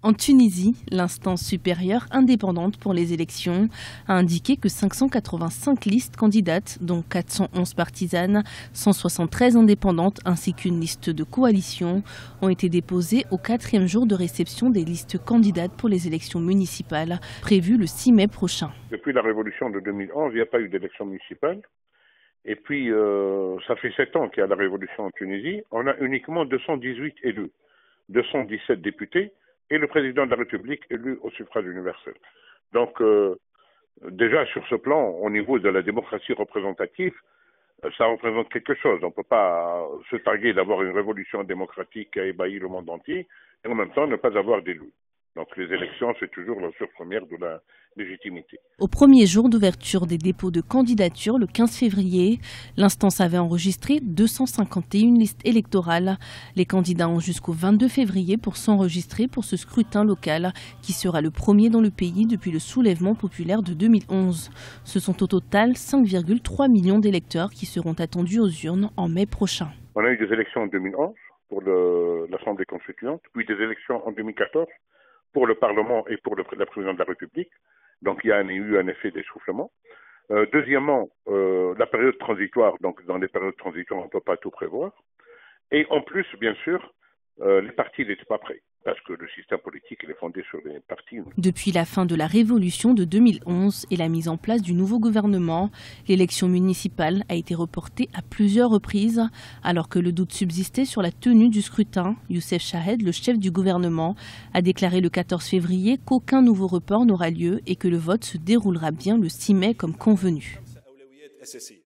En Tunisie, l'instance supérieure indépendante pour les élections a indiqué que 585 listes candidates, dont 411 partisanes, 173 indépendantes ainsi qu'une liste de coalition, ont été déposées au 4e jour de réception des listes candidates pour les élections municipales, prévues le 6 mai prochain. Depuis la révolution de 2011, il n'y a pas eu d'élection municipale. Et puis, ça fait 7 ans qu'il y a la révolution en Tunisie. On a uniquement 218 élus, 217 députés, et le président de la République élu au suffrage universel. Donc, déjà sur ce plan, au niveau de la démocratie représentative, ça représente quelque chose. On ne peut pas se targuer d'avoir une révolution démocratique qui a ébahi le monde entier et en même temps ne pas avoir d'élus. Donc les élections, c'est toujours la source première de la légitimité. Au premier jour d'ouverture des dépôts de candidature, le 15 février, l'instance avait enregistré 251 listes électorales. Les candidats ont jusqu'au 22 février pour s'enregistrer pour ce scrutin local, qui sera le premier dans le pays depuis le soulèvement populaire de 2011. Ce sont au total 5,3 millions d'électeurs qui seront attendus aux urnes en mai prochain. On a eu des élections en 2011 pour l'Assemblée constituante, puis des élections en 2014 pour le Parlement et pour la présidente de la République. Donc il y a eu un effet d'essoufflement. Deuxièmement, la période transitoire, donc dans les périodes transitoires, on ne peut pas tout prévoir. Et en plus, bien sûr, les partis n'étaient pas prêts, parce que le système politique il est fondé sur les partis. Depuis la fin de la révolution de 2011 et la mise en place du nouveau gouvernement, l'élection municipale a été reportée à plusieurs reprises. Alors que le doute subsistait sur la tenue du scrutin, Youssef Chahed, le chef du gouvernement, a déclaré le 14 février qu'aucun nouveau report n'aura lieu et que le vote se déroulera bien le 6 mai comme convenu.